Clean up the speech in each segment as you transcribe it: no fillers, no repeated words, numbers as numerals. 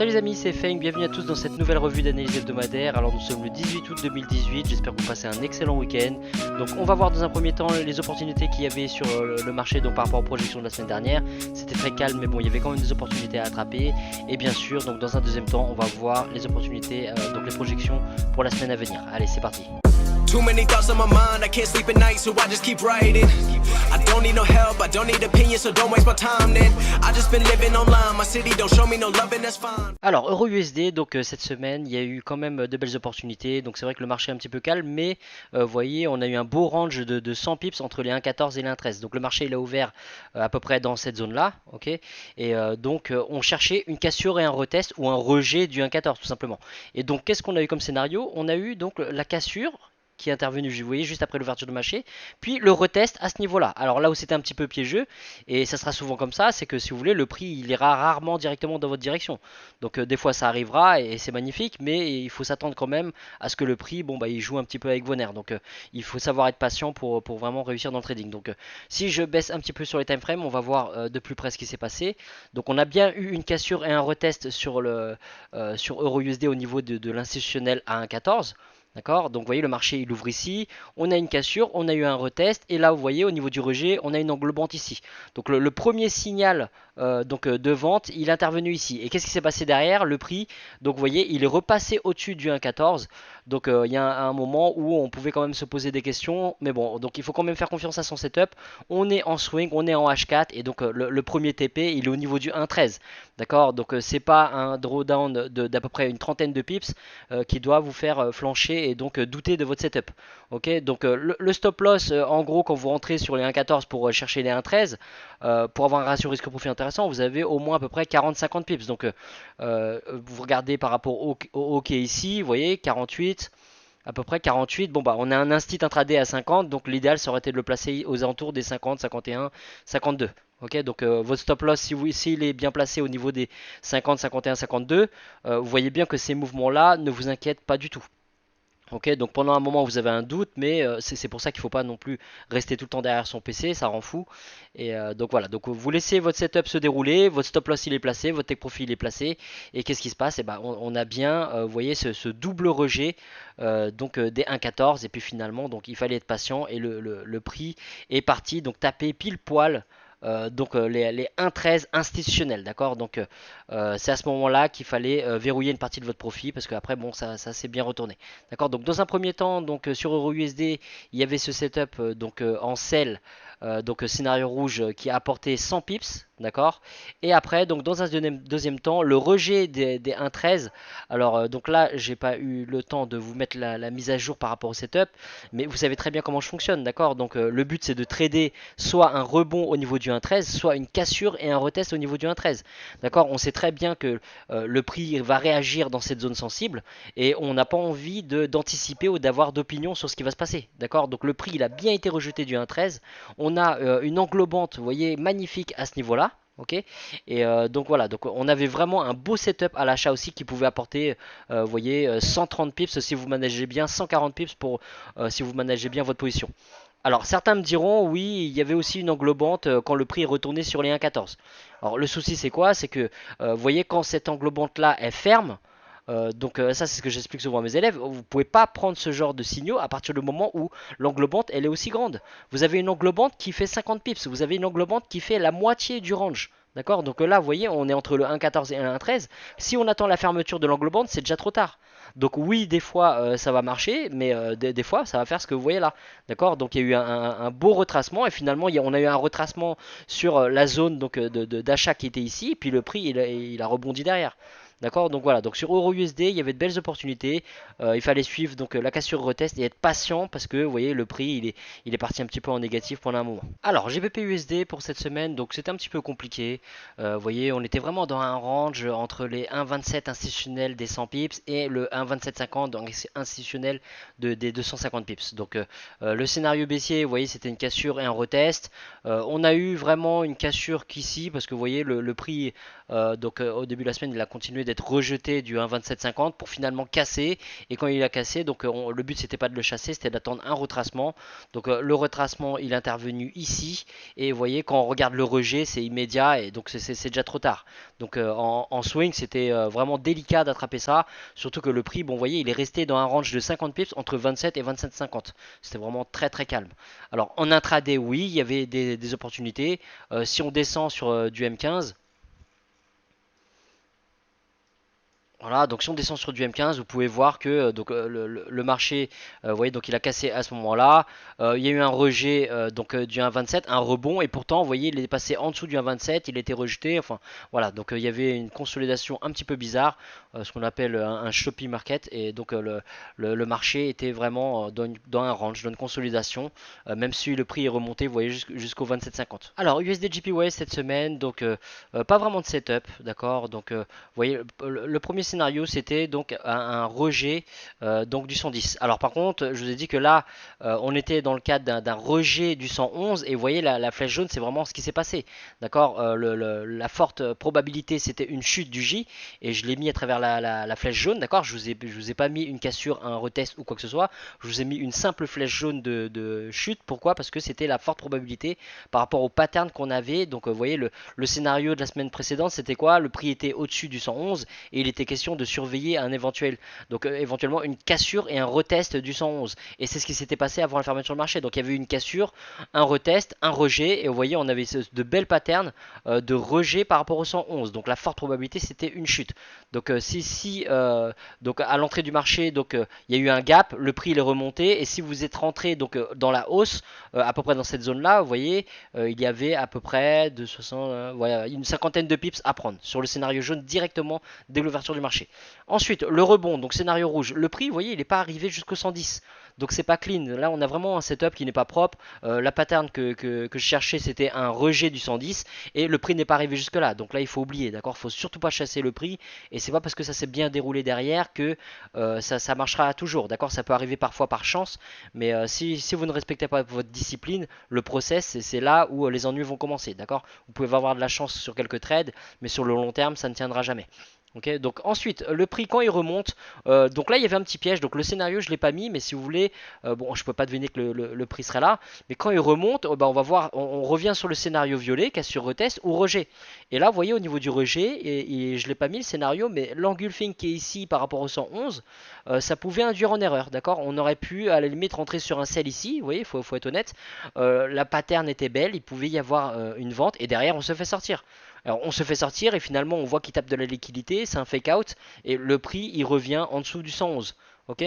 Salut les amis, c'est Feng, bienvenue à tous dans cette nouvelle revue d'analyse hebdomadaire. Alors nous sommes le 18 août 2018, j'espère que vous passez un excellent week-end. Donc on va voir dans un premier temps les opportunités qu'il y avait sur le marché donc par rapport aux projections de la semaine dernière. C'était très calme mais bon, il y avait quand même des opportunités à attraper. Et bien sûr, donc dans un deuxième temps, on va voir les opportunités, donc les projections pour la semaine à venir. Allez, c'est parti. Too many thoughts on my mind, I can't sleep at night, so I just keep writing. I don't need no help, I don't need opinions, so don't waste my time then. I just been living online, my city don't show me no love and that's fine. Alors EURUSD, donc cette semaine, il y a eu quand même de belles opportunités. Donc c'est vrai que le marché est un petit peu calme, mais vous voyez, on a eu un beau range de 100 pips entre les 1,14 et les 1,13. Donc le marché il a ouvert à peu près dans cette zone-là, ok. Et donc on cherchait une cassure et un retest ou un rejet du 1,14 tout simplement. Et donc qu'est-ce qu'on a eu comme scénario? On a eu donc la cassure qui est intervenu, vous voyez, juste après l'ouverture du marché, puis le retest à ce niveau-là. Alors là où c'était un petit peu piégeux, et ça sera souvent comme ça, c'est que si vous voulez, le prix il ira rarement directement dans votre direction. Donc des fois ça arrivera et c'est magnifique, mais il faut s'attendre quand même à ce que le prix, bon bah il joue un petit peu avec vos nerfs. Donc il faut savoir être patient pour vraiment réussir dans le trading. Donc si je baisse un petit peu sur les time frames, on va voir de plus près ce qui s'est passé. Donc on a bien eu une cassure et un retest sur sur EURUSD au niveau de l'institutionnel à 1,14. D'accord, donc vous voyez le marché il ouvre ici, on a une cassure, on a eu un retest et là vous voyez au niveau du rejet on a une englobante ici. Donc le premier signal de vente il est intervenu ici. Et qu'est-ce qui s'est passé derrière? Le prix, donc vous voyez il est repassé au-dessus du 1,14. Donc il y a un moment où on pouvait quand même se poser des questions, mais bon, donc il faut quand même faire confiance à son setup. On est en swing, on est en H4 et donc le premier TP il est au niveau du 1,13. D'accord, donc c'est pas un drawdown d'à peu près une trentaine de pips qui doit vous faire flancher et donc douter de votre setup. Ok, donc le stop loss, en gros, quand vous rentrez sur les 1,14 pour chercher les 1,13, pour avoir un ratio risque-profit intéressant, vous avez au moins à peu près 40-50 pips. Donc vous regardez par rapport au hockey ici, vous voyez 48. À peu près 48, bon bah on a un instit intraday à 50, donc l'idéal ça aurait été de le placer aux alentours des 50, 51, 52. Ok, donc votre stop loss, s'il est bien placé au niveau des 50, 51, 52, vous voyez bien que ces mouvements-là ne vous inquiètent pas du tout. Ok, donc pendant un moment vous avez un doute, mais c'est pour ça qu'il ne faut pas non plus rester tout le temps derrière son PC, ça rend fou. Et donc voilà, donc vous laissez votre setup se dérouler, votre stop loss il est placé, votre take profit il est placé, et qu'est-ce qui se passe? Et ben, on a bien, vous voyez, ce double rejet des 1,14, et puis finalement, donc il fallait être patient, et le prix est parti, donc taper pile poil. Les 1,13 institutionnels, d'accord. Donc c'est à ce moment-là qu'il fallait verrouiller une partie de votre profit parce qu'après bon ça s'est bien retourné, d'accord. Donc dans un premier temps donc sur EURUSD il y avait ce setup en sell, scénario rouge qui a apporté 100 pips, d'accord. Et après donc dans un deuxième temps le rejet des 1,13. Alors donc là j'ai pas eu le temps de vous mettre la mise à jour par rapport au setup, mais vous savez très bien comment je fonctionne, d'accord. Donc le but c'est de trader soit un rebond au niveau du 1,13, soit une cassure et un retest au niveau du 1,13. D'accord, on sait très bien que le prix va réagir dans cette zone sensible et on n'a pas envie d'anticiper ou d'avoir d'opinion sur ce qui va se passer. D'accord, donc le prix il a bien été rejeté du 1,13. On a une englobante, vous voyez, magnifique à ce niveau-là. Ok, et donc voilà, donc on avait vraiment un beau setup à l'achat aussi qui pouvait apporter, vous voyez, 130 pips si vous managez bien, 140 pips pour si vous managez bien votre position. Alors certains me diront oui, il y avait aussi une englobante quand le prix est retourné sur les 1,14. Alors le souci c'est quoi? C'est que vous voyez quand cette englobante là est ferme, ça c'est ce que j'explique souvent à mes élèves, vous ne pouvez pas prendre ce genre de signaux à partir du moment où l'englobante elle est aussi grande. Vous avez une englobante qui fait 50 pips, vous avez une englobante qui fait la moitié du range. D'accord, donc là vous voyez on est entre le 1,14 et le 1,13. Si on attend la fermeture de l'englobante c'est déjà trop tard. Donc oui des fois ça va marcher, mais des fois ça va faire ce que vous voyez là. D'accord, donc il y a eu un beau retracement et finalement on a eu un retracement sur la zone d'achat qui était ici, et puis le prix il a rebondi derrière. D'accord, donc voilà, donc sur EURUSD il y avait de belles opportunités, il fallait suivre la cassure retest et être patient parce que vous voyez le prix il est parti un petit peu en négatif pendant un moment. Alors GBP USD pour cette semaine, donc c'était un petit peu compliqué, vous voyez on était vraiment dans un range entre les 1,27 institutionnels des 100 pips et le 1,2750 donc institutionnel des 250 pips. Donc le scénario baissier, vous voyez c'était une cassure et un retest, on a eu vraiment une cassure qu'ici parce que vous voyez le prix au début de la semaine il a continué d'être rejeté du 1,2750 pour finalement casser. Et quand il a cassé, donc le but c'était pas de le chasser, c'était d'attendre un retracement. Donc le retracement il est intervenu ici. Et vous voyez, quand on regarde le rejet, c'est immédiat et donc c'est déjà trop tard. Donc en swing, c'était vraiment délicat d'attraper ça. Surtout que le prix, bon, vous voyez, il est resté dans un range de 50 pips entre 27 et 27,50. C'était vraiment très très calme. Alors en intraday, oui, il y avait des opportunités. Si on descend sur du M15, voilà, donc si on descend sur du M15, vous pouvez voir que donc, le marché, vous voyez, donc il a cassé à ce moment-là. Il y a eu un rejet donc, du 1,27, un rebond, et pourtant, vous voyez, il est passé en dessous du 1,27, il a été rejeté. Enfin, voilà, donc il y avait une consolidation un petit peu bizarre, ce qu'on appelle un choppy market, et donc le marché était vraiment dans un range, dans une consolidation, même si le prix est remonté, vous voyez, jusqu'au 27,50. Alors, USD JPY cette semaine, donc pas vraiment de setup, d'accord, donc vous voyez, le premier scénario c'était donc un rejet donc du 110. Alors par contre je vous ai dit que là on était dans le cadre d'un rejet du 111 et vous voyez la flèche jaune c'est vraiment ce qui s'est passé, d'accord. La forte probabilité c'était une chute du J et je l'ai mis à travers la flèche jaune, d'accord. Je vous ai pas mis une cassure, un retest ou quoi que ce soit, je vous ai mis une simple flèche jaune de chute. Pourquoi? Parce que c'était la forte probabilité par rapport au pattern qu'on avait. Donc vous voyez le scénario de la semaine précédente c'était quoi? Le prix était au-dessus du 111 et il était question de surveiller un éventuel, donc éventuellement une cassure et un retest du 111. Et c'est ce qui s'était passé avant la fermeture du marché. Donc il y avait une cassure, un retest, un rejet, et vous voyez on avait de belles patterns de rejet par rapport au 111. Donc la forte probabilité c'était une chute. Donc donc à l'entrée du marché, donc il y a eu un gap, le prix il est remonté, et si vous êtes rentré donc dans la hausse, à peu près dans cette zone là, vous voyez il y avait à peu près de 60, voilà, une cinquantaine de pips à prendre sur le scénario jaune directement dès l'ouverture du marché. Ensuite, le rebond, donc scénario rouge. Le prix, vous voyez, il n'est pas arrivé jusqu'au 110. Donc c'est pas clean. Là, on a vraiment un setup qui n'est pas propre. La pattern que je cherchais, c'était un rejet du 110 et le prix n'est pas arrivé jusque là. Donc là, il faut oublier, d'accord. Il faut surtout pas chasser le prix et c'est pas parce que ça s'est bien déroulé derrière que ça marchera toujours, d'accord. Ça peut arriver parfois par chance, mais si vous ne respectez pas votre discipline, le process, c'est là où les ennuis vont commencer, d'accord. Vous pouvez avoir de la chance sur quelques trades, mais sur le long terme, ça ne tiendra jamais. Ok, donc ensuite le prix quand il remonte, donc là il y avait un petit piège, donc le scénario je l'ai pas mis, mais si vous voulez, bon je peux pas deviner que le prix serait là, mais quand il remonte, bah, on va voir, on revient sur le scénario violet, cassure retest ou rejet. Et là vous voyez au niveau du rejet, et je l'ai pas mis le scénario, mais l'engulfing qui est ici par rapport au 111, ça pouvait induire en erreur, d'accord. On aurait pu à la limite rentrer sur un sell ici, vous voyez, faut être honnête, la pattern était belle, il pouvait y avoir une vente, et derrière on se fait sortir. Alors on se fait sortir et finalement on voit qu'il tape de la liquidité, c'est un fake out et le prix il revient en dessous du 111. Ok,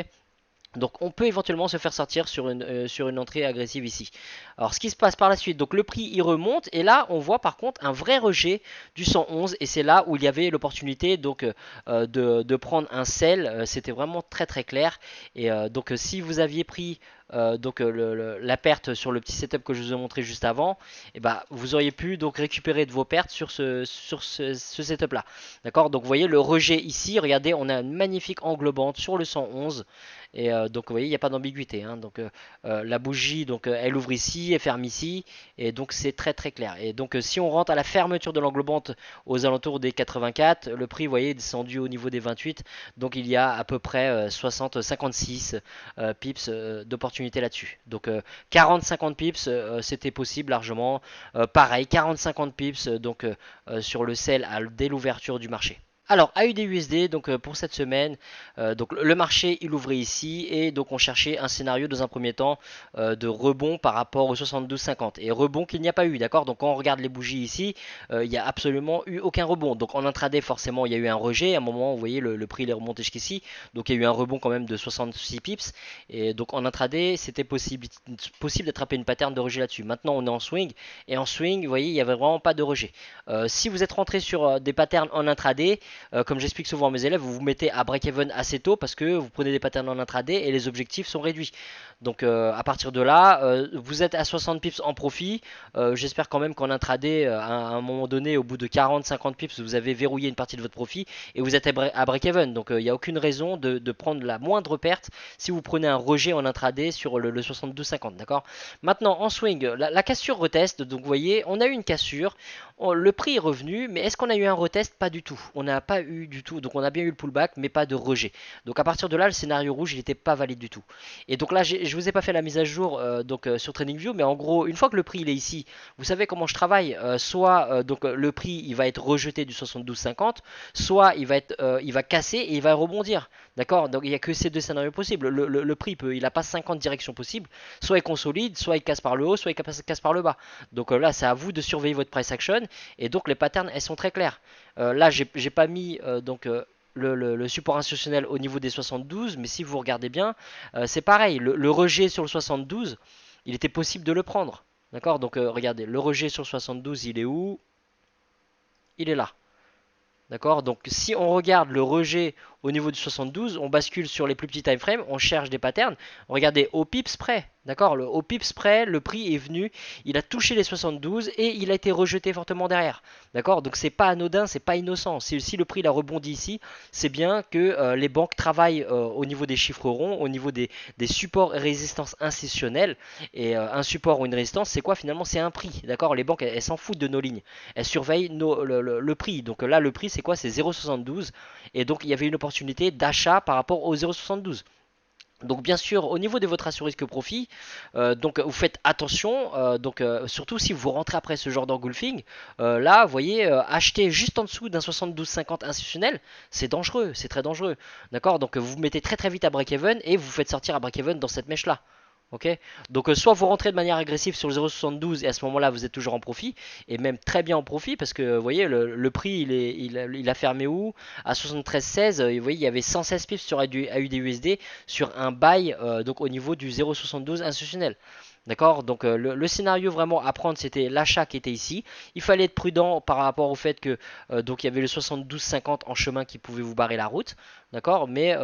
donc on peut éventuellement se faire sortir sur une entrée agressive ici. Alors ce qui se passe par la suite, donc le prix il remonte et là on voit par contre un vrai rejet du 111 et c'est là où il y avait l'opportunité donc de prendre un sell. C'était vraiment très très clair et donc si vous aviez pris donc la perte sur le petit setup que je vous ai montré juste avant, et bah, vous auriez pu donc récupérer de vos pertes sur ce setup là, d'accord. Donc vous voyez le rejet ici, regardez on a une magnifique englobante sur le 111 et donc vous voyez il n'y a pas d'ambiguïté, hein. Donc la bougie donc elle ouvre ici, elle ferme ici et donc c'est très très clair. Et donc si on rentre à la fermeture de l'englobante aux alentours des 84, le prix vous voyez est descendu au niveau des 28, donc il y a à peu près 56 pips d'opportunité là-dessus. Donc 40-50 pips c'était possible largement. Pareil 40-50 pips donc sur le sell dès l'ouverture du marché. Alors AUD-USD donc pour cette semaine, donc le marché il ouvrait ici et donc on cherchait un scénario dans un premier temps de rebond par rapport au 72,50 et rebond qu'il n'y a pas eu, d'accord. Donc quand on regarde les bougies ici, il n'y a absolument eu aucun rebond. Donc en intraday forcément il y a eu un rejet, à un moment vous voyez le prix il est remonté jusqu'ici, donc il y a eu un rebond quand même de 66 pips et donc en intraday c'était possible d'attraper une pattern de rejet là-dessus. Maintenant on est en swing et en swing vous voyez il n'y avait vraiment pas de rejet. Si vous êtes rentré sur des patterns en intraday, comme j'explique souvent à mes élèves, vous vous mettez à break-even assez tôt parce que vous prenez des patterns en intraday et les objectifs sont réduits. Donc à partir de là, vous êtes à 60 pips en profit. J'espère quand même qu'en intraday, à un moment donné, au bout de 40-50 pips, vous avez verrouillé une partie de votre profit et vous êtes à break-even. Donc il n'y a aucune raison de prendre la moindre perte si vous prenez un rejet en intraday sur le 72,50, d'accord. Maintenant en swing, la cassure retest, donc vous voyez, on a eu une cassure. Le prix est revenu, mais est-ce qu'on a eu un retest? Pas du tout. On n'a pas eu du tout. Donc on a bien eu le pullback, mais pas de rejet. Donc à partir de là, le scénario rouge, il n'était pas valide du tout. Et donc là, je vous ai pas fait la mise à jour sur TradingView, mais en gros, une fois que le prix il est ici, vous savez comment je travaille. Soit le prix il va être rejeté du 72,50, soit il va casser et il va rebondir. D'accord. Donc il n'y a que ces deux scénarios possibles. Le prix il n'a pas 50 directions possibles. Soit il consolide, soit il casse par le haut, soit il casse par le bas. Donc là, c'est à vous de surveiller votre price action. Et donc les patterns, elles sont très claires. Là, j'ai pas mis le support institutionnel au niveau des 72, mais si vous regardez bien, c'est pareil. Le rejet sur le 72, il était possible de le prendre. D'accord. Donc regardez, le rejet sur le 72, il est où? Il est là. D'accord. Donc si on regarde le rejet au niveau du 72, on bascule sur les plus petits time frames, on cherche des patterns. Regardez au pips près. D'accord. Au pips près, le prix est venu, il a touché les 72 et il a été rejeté fortement derrière. D'accord. Donc c'est pas anodin, c'est pas innocent. Si le prix il a rebondi ici, c'est bien que les banques travaillent au niveau des chiffres ronds, au niveau des supports et résistances institutionnelles. Et un support ou une résistance, c'est quoi finalement? C'est un prix. D'accord. Les banques elles s'en foutent de nos lignes. Elles surveillent le prix. Donc là le prix c'est quoi? C'est 0,72. Et donc il y avait une opportunité d'achat par rapport au 0,72. Donc bien sûr, au niveau de votre ratio risque-profit, donc vous faites attention, surtout si vous rentrez après ce genre d'engulfing, là, vous voyez, acheter juste en dessous d'un 72,50 institutionnel, c'est dangereux, c'est très dangereux, d'accord. Donc vous mettez très très vite à break-even et vous faites sortir à break-even dans cette mèche-là. Ok. Donc soit vous rentrez de manière agressive sur le 0,72 et à ce moment-là vous êtes toujours en profit et même très bien en profit parce que vous voyez le prix il a fermé où? À 73,16. Vous voyez il y avait 116 pips sur AUD/USD sur un buy donc au niveau du 0,72 institutionnel. D'accord. Donc le scénario vraiment à prendre c'était l'achat qui était ici. Il fallait être prudent par rapport au fait que donc il y avait le 72,50 en chemin qui pouvait vous barrer la route. D'accord. Mais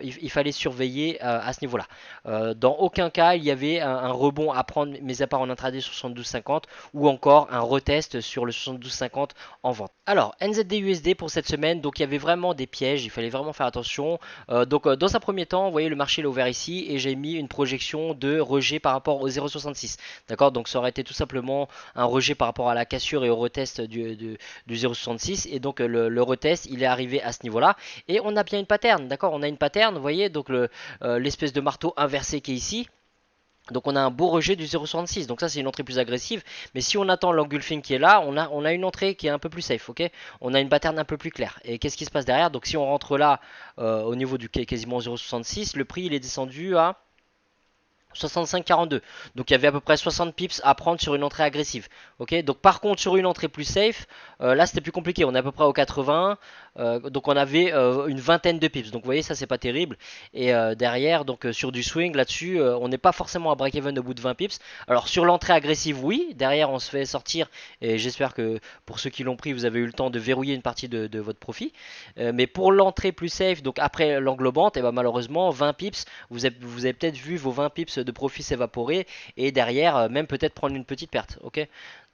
il fallait surveiller à ce niveau-là. Dans aucun cas il y avait un rebond à prendre, mis à part en intraday 72,50 ou encore un retest sur le 72,50 en vente. Alors NZD/USD pour cette semaine, donc il y avait vraiment des pièges, il fallait vraiment faire attention. Dans un premier temps, vous voyez le marché est ouvert ici et j'ai mis une projection de rejet par rapport au 0,66. D'accord. Donc ça aurait été tout simplement un rejet par rapport à la cassure et au retest du 0,66 et donc le retest il est arrivé à ce niveau-là et on a bien une pattern. D'accord. On a une pattern, vous voyez, donc l'espèce de marteau inversé qui est ici. Donc on a un beau rejet du 0,66, donc ça c'est une entrée plus agressive. Mais si on attend l'engulfing qui est là, on a une entrée qui est un peu plus safe, ok. On a une pattern un peu plus claire. Et qu'est-ce qui se passe derrière? Donc si on rentre là au niveau du quasiment 0,66, le prix il est descendu à 65,42. Donc il y avait à peu près 60 pips à prendre sur une entrée agressive. Ok. Donc par contre sur une entrée plus safe, là c'était plus compliqué. On est à peu près au 80. Donc on avait une vingtaine de pips. Donc vous voyez ça c'est pas terrible. Et derrière donc sur du swing là-dessus, on n'est pas forcément à break-even au bout de 20 pips. Alors sur l'entrée agressive oui. Derrière on se fait sortir. Et j'espère que pour ceux qui l'ont pris vous avez eu le temps de verrouiller une partie de votre profit. Mais pour l'entrée plus safe, donc après l'englobante, et ben malheureusement 20 pips. Vous avez peut-être vu vos 20 pips de profit s'évaporer et derrière même peut-être prendre une petite perte. Ok.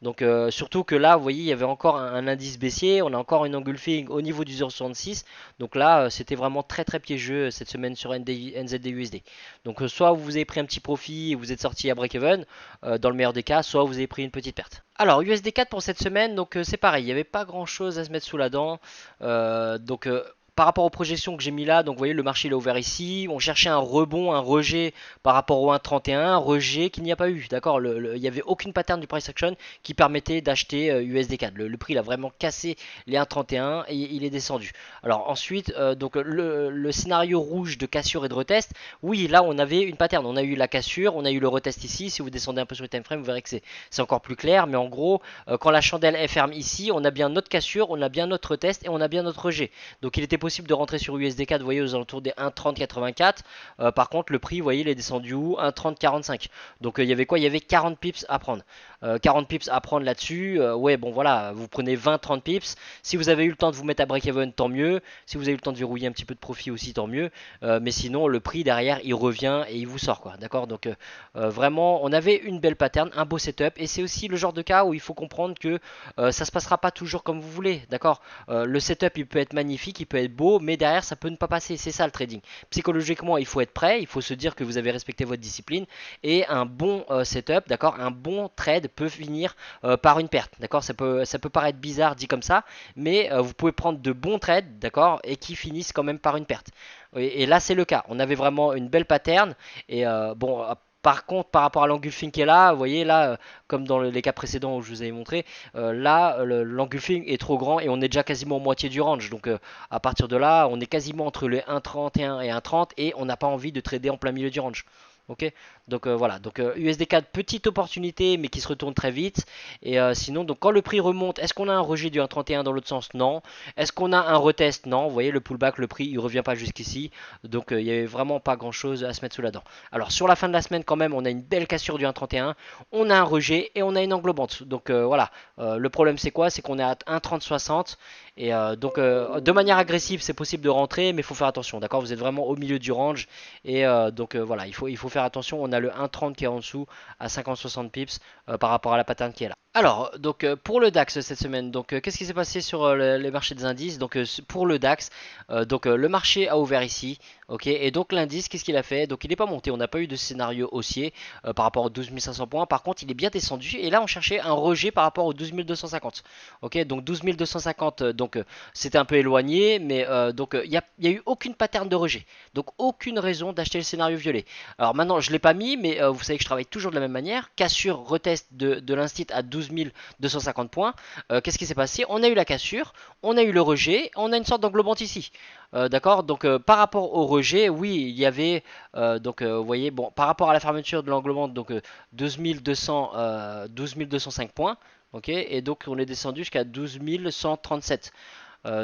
Donc surtout que là vous voyez il y avait encore un indice baissier, on a encore une engulfing au niveau du 0,66. Donc là c'était vraiment très très piégeux cette semaine sur NZD/USD. Donc soit vous avez pris un petit profit et vous êtes sorti à break-even dans le meilleur des cas, soit vous avez pris une petite perte. Alors USD4 pour cette semaine, donc c'est pareil, il n'y avait pas grand chose à se mettre sous la dent. Par rapport aux projections que j'ai mis là, donc vous voyez le marché il est ouvert ici, on cherchait un rebond, un rejet par rapport au 1,31, rejet qu'il n'y a pas eu, d'accord. Il n'y avait aucune pattern du price action qui permettait d'acheter USD4. Le prix il a vraiment cassé les 1,31 et il est descendu. Alors ensuite, donc le scénario rouge de cassure et de retest, oui là on avait une pattern, on a eu la cassure, on a eu le retest ici. Si vous descendez un peu sur le time frame, vous verrez que c'est encore plus clair, mais en gros, quand la chandelle est ferme ici, on a bien notre cassure, on a bien notre retest et on a bien notre rejet. Donc il était possible de rentrer sur USD4, vous voyez, aux alentours des 1,3084. Par contre, le prix, vous voyez, il est descendu où? 1,3045. Donc il y avait quoi? Il y avait 40 pips à prendre. 40 pips à prendre là-dessus. Ouais, bon voilà, vous prenez 20-30 pips. Si vous avez eu le temps de vous mettre à break-even, tant mieux. Si vous avez eu le temps de verrouiller un petit peu de profit aussi, tant mieux. Mais sinon, le prix derrière, il revient et il vous sort, quoi. D'accord. Donc vraiment, on avait une belle pattern, un beau setup. Et c'est aussi le genre de cas où il faut comprendre que ça se passera pas toujours comme vous voulez. D'accord. Le setup, il peut être magnifique, il peut être beau, beau, mais derrière ça peut ne pas passer. C'est ça le trading. Psychologiquement, il faut être prêt, il faut se dire que vous avez respecté votre discipline et un bon setup, d'accord, un bon trade peut finir par une perte, d'accord. Ça peut paraître bizarre dit comme ça, mais vous pouvez prendre de bons trades, d'accord, et qui finissent quand même par une perte. Et là, c'est le cas. On avait vraiment une belle pattern et bon. Par contre, par rapport à l'engulfing qui est là, vous voyez là, comme dans les cas précédents où je vous avais montré, là l'engulfing est trop grand et on est déjà quasiment en moitié du range. Donc à partir de là, on est quasiment entre les 1,31 et 1,30 et on n'a pas envie de trader en plein milieu du range. Ok, donc voilà, donc USD4 petite opportunité mais qui se retourne très vite. Et sinon, donc quand le prix remonte, est-ce qu'on a un rejet du 1,31 dans l'autre sens? Non. Est-ce qu'on a un retest? Non. Vous voyez le pullback, le prix il revient pas jusqu'ici, donc il n'y avait vraiment pas grand chose à se mettre sous la dent. Alors sur la fin de la semaine quand même, on a une belle cassure du 1,31, on a un rejet et on a une englobante. Donc voilà, le problème c'est quoi? C'est qu'on est à 1,3060 et donc de manière agressive c'est possible de rentrer, mais il faut faire attention, d'accord? Vous êtes vraiment au milieu du range et donc voilà, il faut faire attention. On a le 1,30 qui est en dessous à 50-60 pips par rapport à la pattern qui est là. Alors, donc pour le DAX cette semaine, donc qu'est-ce qui s'est passé sur les marchés des indices? Donc pour le DAX, donc le marché a ouvert ici, ok, et donc l'indice, qu'est-ce qu'il a fait? Donc il n'est pas monté, on n'a pas eu de scénario haussier par rapport aux 12 500 points. Par contre, il est bien descendu et là on cherchait un rejet par rapport aux 12 250. Ok, donc 12 250, donc c'était un peu éloigné, mais donc il n'y a eu aucune pattern de rejet, donc aucune raison d'acheter le scénario violet. Alors maintenant, je ne l'ai pas mis, mais vous savez que je travaille toujours de la même manière. Cassure, retest de l'instit à 12 250 points. Qu'est-ce qui s'est passé? On a eu la cassure, on a eu le rejet, on a une sorte d'englobante ici. D'accord, donc par rapport au rejet, oui, il y avait, donc vous voyez, bon, par rapport à la fermeture de l'englobante, donc 12 205 points, ok, et donc on est descendu jusqu'à 12 137.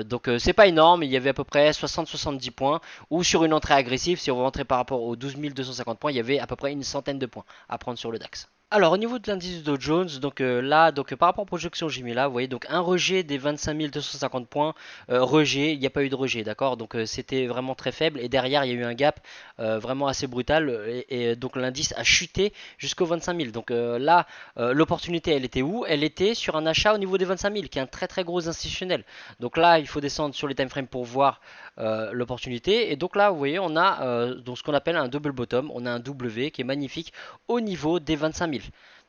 Donc c'est pas énorme, il y avait à peu près 60-70 points, ou sur une entrée agressive, si on rentrait par rapport aux 12 250 points, il y avait à peu près une centaine de points à prendre sur le DAX. Alors au niveau de l'indice Dow Jones, donc là, donc par rapport aux projections j'ai mis là, vous voyez, donc un rejet des 25 250 points, rejet, il n'y a pas eu de rejet, d'accord, donc c'était vraiment très faible, et derrière il y a eu un gap vraiment assez brutal, et donc l'indice a chuté jusqu'aux 25 000, donc là, l'opportunité elle était où? Elle était sur un achat au niveau des 25 000, qui est un très très gros institutionnel, donc là il faut descendre sur les time frames pour voir l'opportunité, et donc là vous voyez on a donc ce qu'on appelle un double bottom, on a un W qui est magnifique au niveau des 25 000.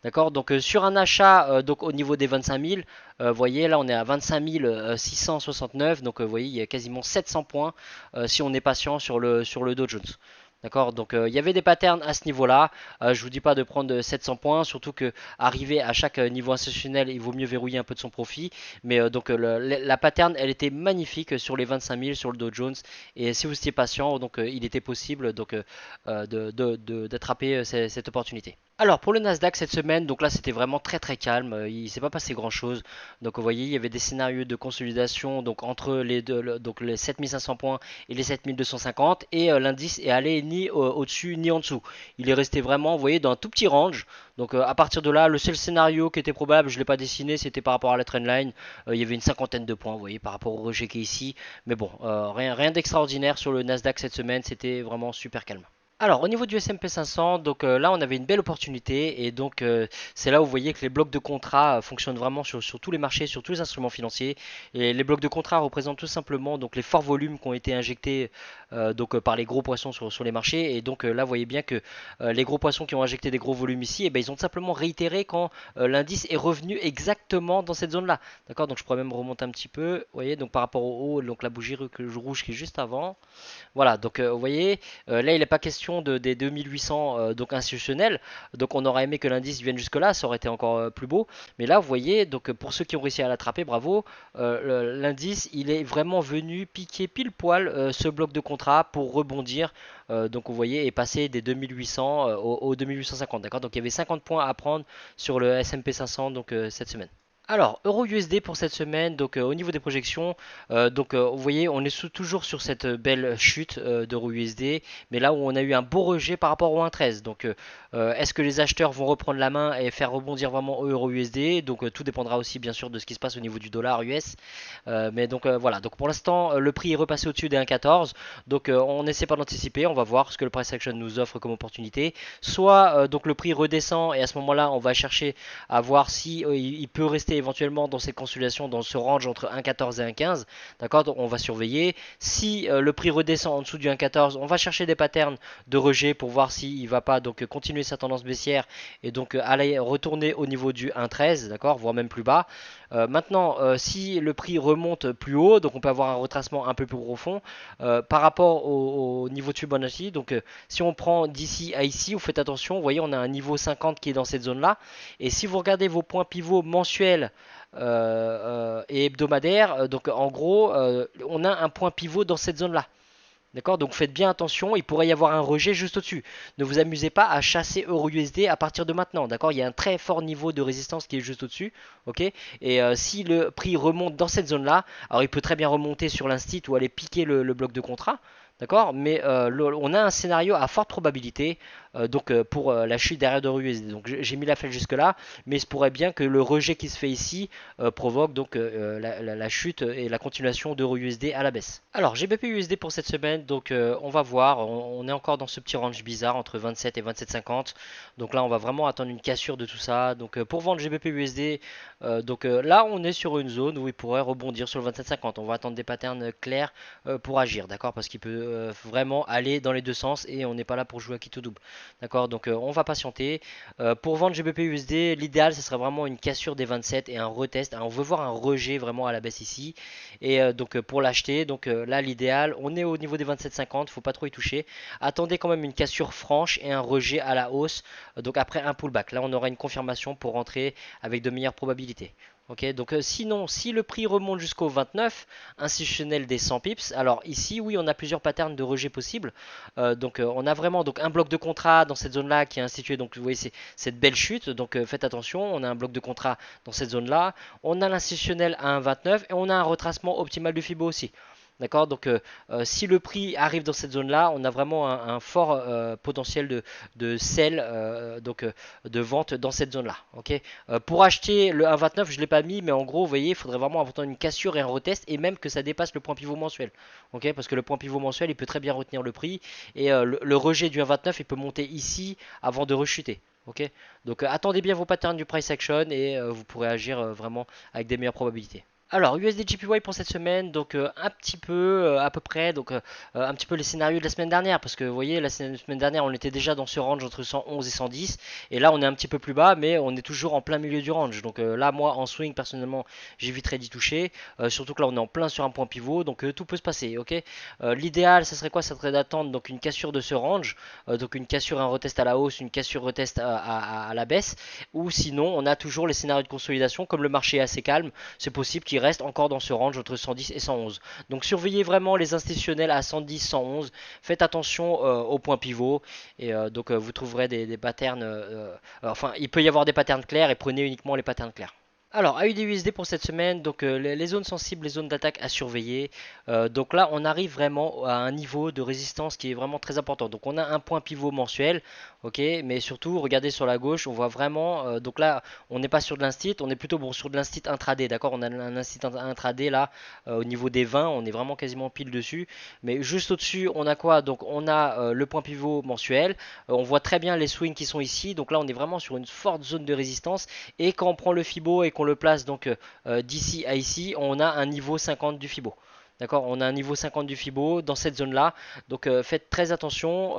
D'accord, donc sur un achat donc au niveau des 25 000, vous voyez là on est à 25 669, donc vous voyez il y a quasiment 700 points si on est patient sur le Dow Jones. D'accord, donc il y avait des patterns à ce niveau-là. Je vous dis pas de prendre 700 points, surtout que arriver à chaque niveau institutionnel, il vaut mieux verrouiller un peu de son profit. Mais donc la pattern, elle était magnifique sur les 25 000 sur le Dow Jones. Et si vous étiez patient, donc il était possible donc d'attraper cette opportunité. Alors pour le Nasdaq cette semaine, donc là c'était vraiment très très calme, il s'est pas passé grand chose. Donc vous voyez il y avait des scénarios de consolidation donc entre les deux, donc les 7500 points et les 7250, et l'indice est allé ni au-dessus ni en dessous. Il est resté vraiment, vous voyez, dans un tout petit range. Donc à partir de là, le seul scénario qui était probable, je ne l'ai pas dessiné, c'était par rapport à la trendline. Il y avait une cinquantaine de points, vous voyez, par rapport au rejet qui est ici. Mais bon, rien d'extraordinaire sur le Nasdaq cette semaine, c'était vraiment super calme. Alors au niveau du S&P 500, donc là on avait une belle opportunité, et donc c'est là où vous voyez que les blocs de contrat fonctionnent vraiment sur tous les marchés, sur tous les instruments financiers. Et les blocs de contrat représentent tout simplement donc les forts volumes qui ont été injectés donc par les gros poissons sur les marchés. Et donc là vous voyez bien que les gros poissons qui ont injecté des gros volumes ici, et ben, ils ont simplement réitéré quand l'indice est revenu exactement dans cette zone là. D'accord, donc je pourrais même remonter un petit peu, vous voyez, donc par rapport au haut, donc la bougie rouge qui est juste avant. Voilà, donc vous voyez, là il n'est pas question des 2800 donc institutionnels, donc on aurait aimé que l'indice vienne jusque là, ça aurait été encore plus beau, mais là vous voyez, donc pour ceux qui ont réussi à l'attraper, bravo, l'indice il est vraiment venu piquer pile poil ce bloc de contrat pour rebondir, donc vous voyez, et passer des 2800 aux 2850, d'accord, donc il y avait 50 points à prendre sur le S&P 500 donc cette semaine. Alors, euro-USD pour cette semaine, donc au niveau des projections, donc vous voyez, on est toujours sur cette belle chute d'euro-USD, mais là où on a eu un beau rejet par rapport au 1,13. Donc, est-ce que les acheteurs vont reprendre la main et faire rebondir vraiment euro-USD? Donc, tout dépendra aussi bien sûr de ce qui se passe au niveau du dollar US. Mais donc voilà, donc pour l'instant, le prix est repassé au-dessus des 1,14. Donc, on n'essaie pas d'anticiper, on va voir ce que le price action nous offre comme opportunité. Soit donc le prix redescend et à ce moment-là, on va chercher à voir si il peut rester rentrer éventuellement dans cette consolidation, dans ce range entre 1,14 et 1,15. D'accord, donc on va surveiller. Si le prix redescend en dessous du 1,14, on va chercher des patterns de rejet pour voir s'il ne va pas donc continuer sa tendance baissière et donc aller retourner au niveau du 1,13, d'accord, voire même plus bas. Maintenant, si le prix remonte plus haut, donc on peut avoir un retracement un peu plus profond par rapport au niveau de Fibonacci. Donc si on prend d'ici à ici, vous faites attention, vous voyez on a un niveau 50 qui est dans cette zone là, et si vous regardez vos points pivots mensuels et hebdomadaires, donc en gros on a un point pivot dans cette zone là. D'accord, donc faites bien attention, il pourrait y avoir un rejet juste au-dessus. Ne vous amusez pas à chasser Euro-USD à partir de maintenant. D'accord, il y a un très fort niveau de résistance qui est juste au-dessus. Ok, et si le prix remonte dans cette zone-là, alors il peut très bien remonter sur l'instit ou aller piquer le bloc de contrat. D'accord, mais on a un scénario à forte probabilité pour la chute derrière de USD. Donc j'ai mis la flèche jusque là, mais il se pourrait bien que le rejet qui se fait ici provoque donc la chute et la continuation d'euro USD à la baisse. Alors GBP USD pour cette semaine, donc on va voir, on est encore dans ce petit range bizarre entre 27 et 27,50. Donc là on va vraiment attendre une cassure de tout ça. Donc pour vendre GBP USD, là on est sur une zone où il pourrait rebondir sur le 27,50. On va attendre des patterns clairs pour agir, d'accord, parce qu'il peut vraiment aller dans les deux sens et on n'est pas là pour jouer à quitte au double. D'accord, donc on va patienter. Pour vendre GBP USD, l'idéal ce serait vraiment une cassure des 27 et un retest. Alors, on veut voir un rejet vraiment à la baisse ici. Et donc pour l'acheter, donc là l'idéal, on est au niveau des 27,50, faut pas trop y toucher. Attendez quand même une cassure franche et un rejet à la hausse. Donc après un pullback, là on aura une confirmation pour rentrer avec de meilleures probabilités. Ok, donc sinon, si le prix remonte jusqu'au 29, institutionnel des 100 pips, alors ici, oui, on a plusieurs patterns de rejet possibles. On a vraiment donc un bloc de contrat dans cette zone-là qui est institué. Donc, vous voyez, c'est cette belle chute. Donc, faites attention, on a un bloc de contrat dans cette zone-là. On a l'institutionnel à 1,29 et on a un retracement optimal du Fibo aussi. D'accord, donc si le prix arrive dans cette zone là, on a vraiment un fort potentiel de sell, de vente dans cette zone là. Ok, pour acheter le 1,29, je ne l'ai pas mis, mais en gros, vous voyez, il faudrait vraiment avoir une cassure et un retest, et même que ça dépasse le point pivot mensuel. Ok, parce que le point pivot mensuel, il peut très bien retenir le prix, et le rejet du 1,29, il peut monter ici avant de rechuter. Ok, donc attendez bien vos patterns du price action et vous pourrez agir vraiment avec des meilleures probabilités. Alors USD JPY pour cette semaine, donc un petit peu à peu près, donc un petit peu les scénarios de la semaine dernière, parce que vous voyez la semaine dernière on était déjà dans ce range entre 111 et 110, et là on est un petit peu plus bas, mais on est toujours en plein milieu du range. Donc là moi en swing personnellement j'éviterai d'y toucher, surtout que là on est en plein sur un point pivot, donc tout peut se passer. Ok, l'idéal ça serait quoi? Ça serait d'attendre donc une cassure de ce range, donc une cassure, un retest à la hausse, une cassure retest à la baisse, ou sinon on a toujours les scénarios de consolidation, comme le marché est assez calme, c'est possible qu'il reste encore dans ce range entre 110 et 111. Donc surveillez vraiment les institutionnels à 110, 111. Faites attention au point pivot et vous trouverez des patterns. Enfin, il peut y avoir des patterns clairs et prenez uniquement les patterns clairs. Alors, AUD-USD pour cette semaine, donc les zones sensibles, les zones d'attaque à surveiller. Donc là, on arrive vraiment à un niveau de résistance qui est vraiment très important. Donc on a un point pivot mensuel, ok, mais surtout, regardez sur la gauche, on voit vraiment, donc là, on n'est pas sur de l'instit, on est plutôt bon, sur de l'instit intraday, d'accord. On a un instit intraday là, au niveau des 20, on est vraiment quasiment pile dessus. Mais juste au-dessus, on a quoi? Donc on a le point pivot mensuel, on voit très bien les swings qui sont ici. Donc là, on est vraiment sur une forte zone de résistance. Et quand on prend le Fibo et qu'on le place donc d'ici à ici, on a un niveau 50 du Fibo. D'accord, on a un niveau 50 du Fibo dans cette zone là, donc faites très attention.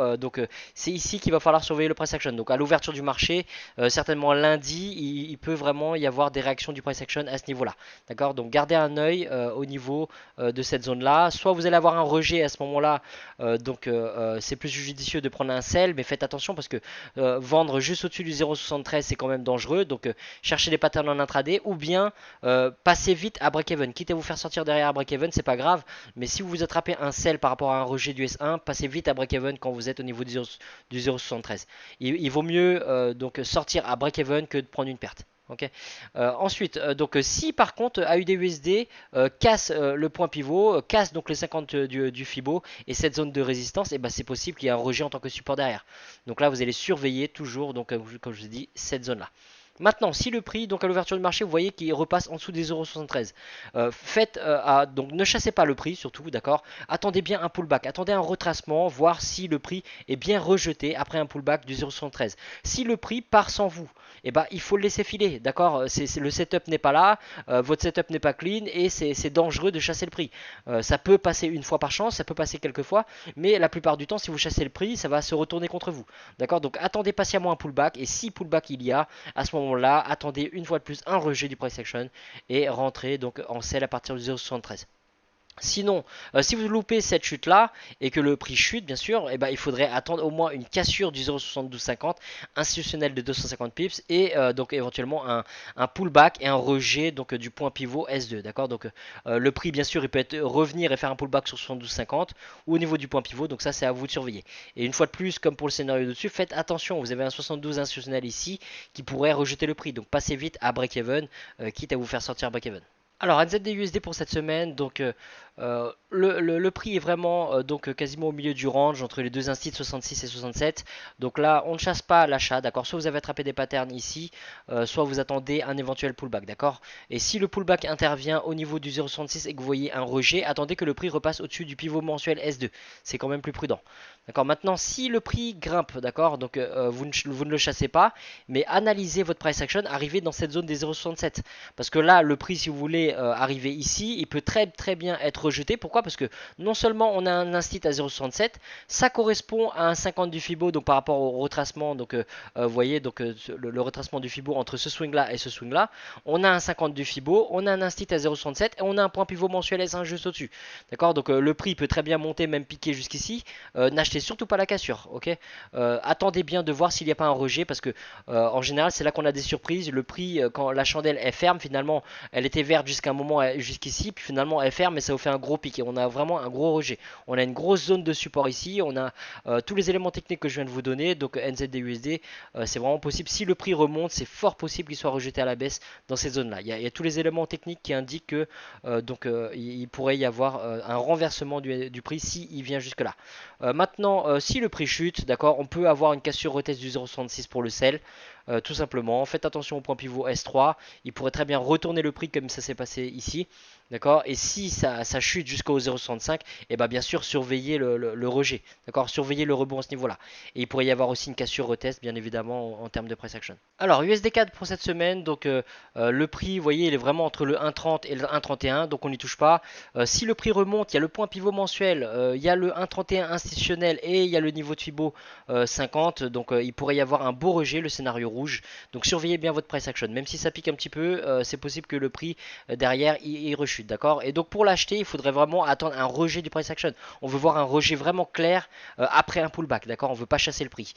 C'est ici qu'il va falloir surveiller le price action. Donc à l'ouverture du marché, certainement lundi, il peut vraiment y avoir des réactions du price action à ce niveau là. D'accord, donc gardez un œil au niveau de cette zone là. Soit vous allez avoir un rejet à ce moment là, c'est plus judicieux de prendre un sell, mais faites attention parce que vendre juste au-dessus du 0,73 c'est quand même dangereux. Donc cherchez des patterns en intraday ou bien passez vite à break-even. Quitte à vous faire sortir derrière à break-even, c'est pas grave. Mais si vous attrapez un sell par rapport à un rejet du S1, passez vite à break-even quand vous êtes au niveau du 0,73. Il vaut mieux donc sortir à break-even que de prendre une perte. Okay. Ensuite, si par contre AUD-USD casse le point pivot, casse donc les 50 du Fibo et cette zone de résistance, et ben c'est possible qu'il y ait un rejet en tant que support derrière. Donc là, vous allez surveiller toujours, donc comme je vous ai dit, cette zone là. Maintenant, si le prix, donc à l'ouverture du marché, vous voyez qu'il repasse en dessous des 0,73, donc ne chassez pas le prix surtout, d'accord. Attendez bien un pullback, attendez un retracement, voir si le prix est bien rejeté après un pullback du 0,73. Si le prix part sans vous, eh ben, il faut le laisser filer, d'accord. Le setup n'est pas là, votre setup n'est pas clean et c'est dangereux de chasser le prix. Ça peut passer une fois par chance, ça peut passer quelques fois, mais la plupart du temps, si vous chassez le prix, ça va se retourner contre vous, d'accord. Donc attendez patiemment un pullback et si pullback il y a, à ce moment-là, attendez une fois de plus un rejet du price action et rentrez donc en sell à partir du 0,73. Sinon, si vous loupez cette chute là et que le prix chute bien sûr, eh ben, il faudrait attendre au moins une cassure du 0,7250 institutionnel de 250 pips et donc éventuellement un pullback et un rejet donc du point pivot S2, d'accord. Donc le prix bien sûr il peut être revenir et faire un pullback sur 72,50 ou au niveau du point pivot, donc ça c'est à vous de surveiller. Et une fois de plus, comme pour le scénario de dessus, faites attention, vous avez un 72 institutionnel ici qui pourrait rejeter le prix, donc passez vite à break-even, quitte à vous faire sortir break-even. Alors NZD-USD pour cette semaine, donc le prix est vraiment quasiment au milieu du range entre les deux instituts 66 et 67. Donc là on ne chasse pas l'achat, d'accord. Soit vous avez attrapé des patterns ici, soit vous attendez un éventuel pullback, d'accord. Et si le pullback intervient au niveau du 0,66 et que vous voyez un rejet, attendez que le prix repasse au-dessus du pivot mensuel S2. C'est quand même plus prudent. D'accord. Maintenant si le prix grimpe, d'accord, donc vous ne le chassez pas, mais analysez votre price action, arrivez dans cette zone des 0,67. Parce que là le prix, si vous voulez arriver ici, il peut très bien être rejeté. Pourquoi? Parce que non seulement on a un instit à 0,67, ça correspond à un 50 du Fibo, donc par rapport au retracement, donc vous voyez donc le retracement du Fibo entre ce swing là et ce swing là, on a un 50 du Fibo, on a un instit à 0,67 et on a un point pivot mensuel S1 juste au-dessus, d'accord. Donc le prix peut très bien monter, même piquer jusqu'ici. N'achetez surtout pas la cassure, ok. Attendez bien de voir s'il n'y a pas un rejet, parce que en général c'est là qu'on a des surprises. Le prix, quand la chandelle est ferme, finalement elle était verte jusqu'à un moment, jusqu'ici, puis finalement elle ferme et ça vous fait un gros pic et on a vraiment un gros rejet. On a une grosse zone de support ici, on a tous les éléments techniques que je viens de vous donner, donc NZD-USD, c'est vraiment possible. Si le prix remonte, c'est fort possible qu'il soit rejeté à la baisse dans cette zone là. Il y a tous les éléments techniques qui indiquent que il pourrait y avoir un renversement du prix si il vient jusque là. Maintenant si le prix chute, d'accord, on peut avoir une cassure retest du 0,66 pour le sell. Tout simplement, faites attention au point pivot S3, il pourrait très bien retourner le prix comme ça s'est passé ici, d'accord. Et si ça chute jusqu'au 0,65, et bien sûr surveillez le rejet, d'accord, surveillez le rebond à ce niveau là. Et il pourrait y avoir aussi une cassure retest bien évidemment en termes de price action. Alors USD4 pour cette semaine, donc le prix, vous voyez, il est vraiment entre le 1,30 et le 1,31, donc on n'y touche pas. Si le prix remonte, il y a le point pivot mensuel, il y a le 1,31 institutionnel et il y a le niveau de Fibo 50, donc il pourrait y avoir un beau rejet, le scénario rouge. Donc surveillez bien votre price action, même si ça pique un petit peu, c'est possible que le prix derrière il rechute, d'accord. Et donc pour l'acheter, il faudrait vraiment attendre un rejet du price action. On veut voir un rejet vraiment clair après un pullback, d'accord. On veut pas chasser le prix.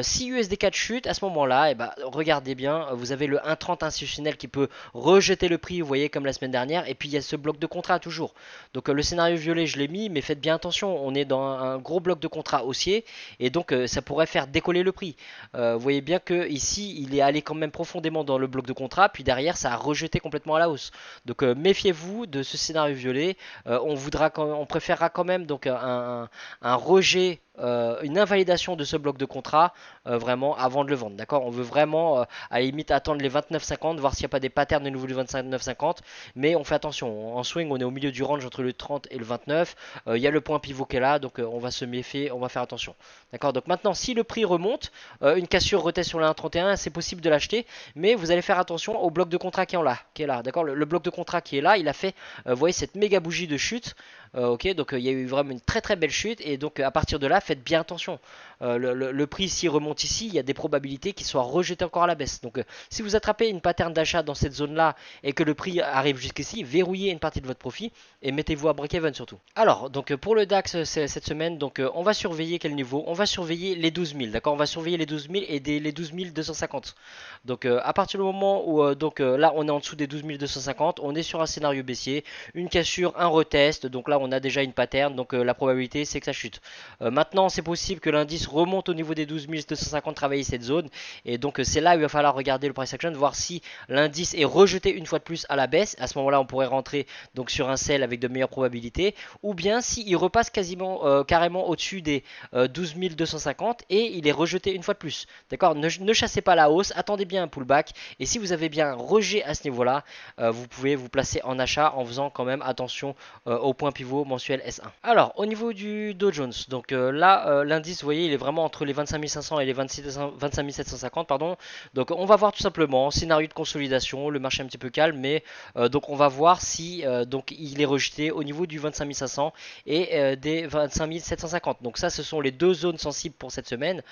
Si USD4 chute, à ce moment-là, regardez bien, vous avez le 1,30 institutionnel qui peut rejeter le prix, vous voyez, comme la semaine dernière, et puis il y a ce bloc de contrat toujours. Donc le scénario violet, je l'ai mis, mais faites bien attention, on est dans un gros bloc de contrat haussier, et donc ça pourrait faire décoller le prix. Vous voyez bien que ici il est allé quand même profondément dans le bloc de contrat, puis derrière ça a rejeté complètement à la hausse. Donc méfiez-vous de ce scénario violet. On préférera quand même donc un rejet, une invalidation de ce bloc de contrat vraiment avant de le vendre, d'accord. On veut vraiment à la limite attendre les 29,50, voir s'il n'y a pas des patterns de nouveau du 29,50, mais on fait attention. En swing on est au milieu du range entre le 30 et le 29, il y a le point pivot qui est là, donc on va se méfier, on va faire attention, d'accord. Donc maintenant si le prix remonte, une cassure retest sur le 1,31, c'est possible de l'acheter, mais vous allez faire attention au bloc de contrat qui est là, d'accord. Le bloc de contrat qui est là, il a fait, vous voyez, cette méga bougie de chute. Ok, donc il y a eu vraiment une très belle chute, et donc à partir de là faites bien attention. Le prix s'il remonte ici, il y a des probabilités qu'il soit rejeté encore à la baisse. Donc si vous attrapez une pattern d'achat dans cette zone là et que le prix arrive jusqu'ici, verrouillez une partie de votre profit et mettez-vous à break-even surtout. Alors donc pour le DAX cette semaine, donc on va surveiller quel niveau? On va surveiller les 12 000, d'accord. On va surveiller les 12 000 et les 12 250. Donc à partir du moment où là on est en dessous des 12 250, on est sur un scénario baissier, une cassure, un retest. Donc là on a déjà une pattern, donc la probabilité c'est que ça chute. Maintenant c'est possible que l'indice remonte au niveau des 12 250, travailler cette zone, et donc c'est là où il va falloir regarder le price action, voir si l'indice est rejeté une fois de plus à la baisse. À ce moment là on pourrait rentrer donc sur un sell avec de meilleures probabilités, ou bien s'il repasse quasiment carrément au-dessus des 12 250 et il est rejeté une fois de plus. D'accord, ne chassez pas la hausse, attendez bien un pullback, et si vous avez bien un rejet à ce niveau là, vous pouvez vous placer en achat en faisant quand même attention au point pivot mensuel S1. Alors au niveau du Dow Jones, donc là l'indice vous voyez il est vraiment entre les 25 500 et les 25 750 pardon. Donc on va voir tout simplement scénario de consolidation, le marché est un petit peu calme, mais donc on va voir si donc il est rejeté au niveau du 25 500 et des 25 750. Donc ça ce sont les deux zones sensibles pour cette semaine,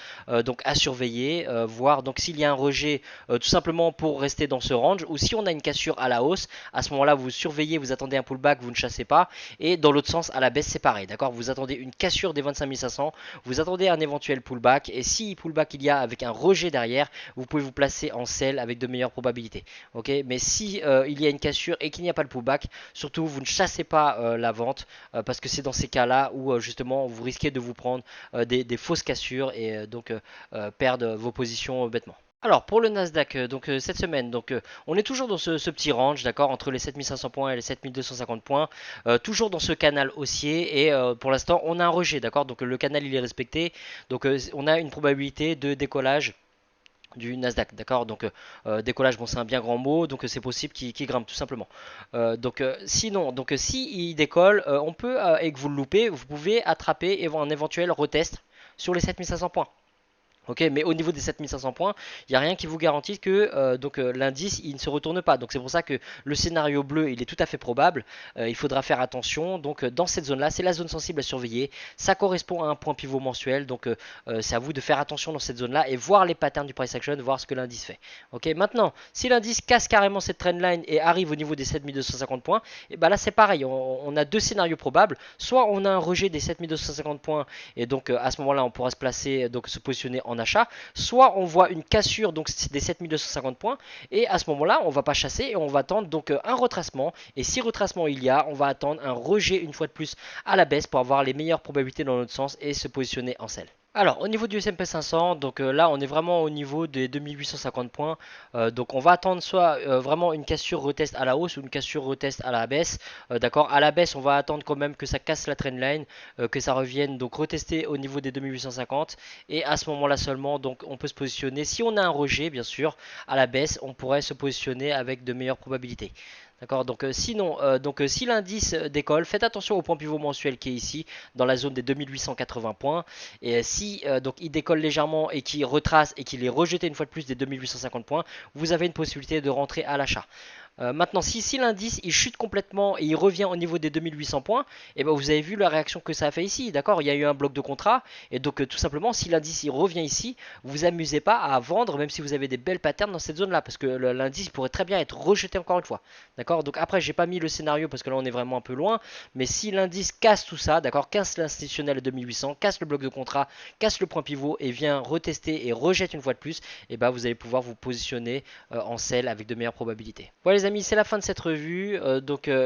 donc à surveiller, voir donc s'il y a un rejet tout simplement pour rester dans ce range, ou si on a une cassure à la hausse, à ce moment là vous surveillez, vous attendez un pullback, vous ne chassez pas, et dans l'autre sens à la baisse c'est pareil, d'accord, vous attendez une cassure des 25 500, vous attendez un éventuel pullback, et si pullback il y a avec un rejet derrière, vous pouvez vous placer en sell avec de meilleures probabilités. Ok, mais si il y a une cassure et qu'il n'y a pas de pullback, surtout vous ne chassez pas la vente, parce que c'est dans ces cas là où justement vous risquez de vous prendre des fausses cassures et donc perdre vos positions bêtement. Alors pour le Nasdaq, donc cette semaine, donc on est toujours dans ce petit range, d'accord, entre les 7500 points et les 7250 points, toujours dans ce canal haussier, et pour l'instant on a un rejet, d'accord, donc le canal il est respecté, donc on a une probabilité de décollage du Nasdaq, d'accord, donc décollage, bon c'est un bien grand mot, donc c'est possible qu'il grimpe tout simplement. Donc sinon, donc si il décolle, on peut, et que vous le loupez, vous pouvez attraper un éventuel retest sur les 7500 points. Ok, mais au niveau des 7500 points, il n'y a rien qui vous garantit que l'indice il ne se retourne pas. Donc c'est pour ça que le scénario bleu il est tout à fait probable. Il faudra faire attention. Donc dans cette zone là, c'est la zone sensible à surveiller. Ça correspond à un point pivot mensuel. Donc c'est à vous de faire attention dans cette zone là et voir les patterns du price action, voir ce que l'indice fait. Ok, maintenant si l'indice casse carrément cette trendline et arrive au niveau des 7250 points, et ben là c'est pareil. On a deux scénarios probables. Soit on a un rejet des 7250 points et donc à ce moment là on pourra se placer, donc se positionner en achat, soit on voit une cassure donc des 7250 points, et à ce moment là on va pas chasser et on va attendre donc un retracement, et si retracement il y a, on va attendre un rejet une fois de plus à la baisse pour avoir les meilleures probabilités dans l'autre sens et se positionner en sell. Alors au niveau du S&P 500, donc là on est vraiment au niveau des 2850 points, donc on va attendre soit vraiment une cassure retest à la hausse ou une cassure retest à la baisse, d'accord, à la baisse on va attendre quand même que ça casse la trendline, que ça revienne donc retester au niveau des 2850, et à ce moment là seulement donc on peut se positionner, si on a un rejet bien sûr à la baisse, on pourrait se positionner avec de meilleures probabilités. D'accord, donc sinon, si l'indice décolle, faites attention au point pivot mensuel qui est ici, dans la zone des 2880 points. Et si donc il décolle légèrement et qu'il retrace et qu'il est rejeté une fois de plus des 2850 points, vous avez une possibilité de rentrer à l'achat. Maintenant, si l'indice il chute complètement et il revient au niveau des 2800 points, et ben vous avez vu la réaction que ça a fait ici, d'accord. Il y a eu un bloc de contrat, et donc tout simplement, si l'indice il revient ici, vous amusez pas à vendre, même si vous avez des belles patterns dans cette zone-là, parce que l'indice pourrait très bien être rejeté encore une fois, d'accord. Donc après, j'ai pas mis le scénario parce que là on est vraiment un peu loin, mais si l'indice casse tout ça, d'accord, casse l'institutionnel à 2800, casse le bloc de contrat, casse le point pivot et vient retester et rejette une fois de plus, et ben vous allez pouvoir vous positionner en sell avec de meilleures probabilités. Voilà les amis, c'est la fin de cette revue,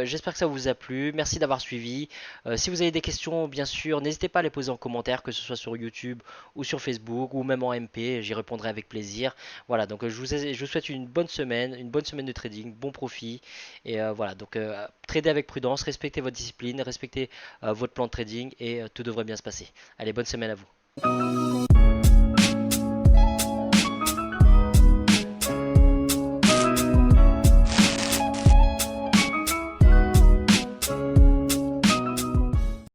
j'espère que ça vous a plu, merci d'avoir suivi. Si vous avez des questions, bien sûr, n'hésitez pas à les poser en commentaire, que ce soit sur YouTube ou sur Facebook ou même en MP, j'y répondrai avec plaisir. Voilà, donc je vous souhaite une bonne semaine de trading, bon profit, et voilà, donc tradez avec prudence, respectez votre discipline, respectez votre plan de trading, et tout devrait bien se passer. Allez, bonne semaine à vous.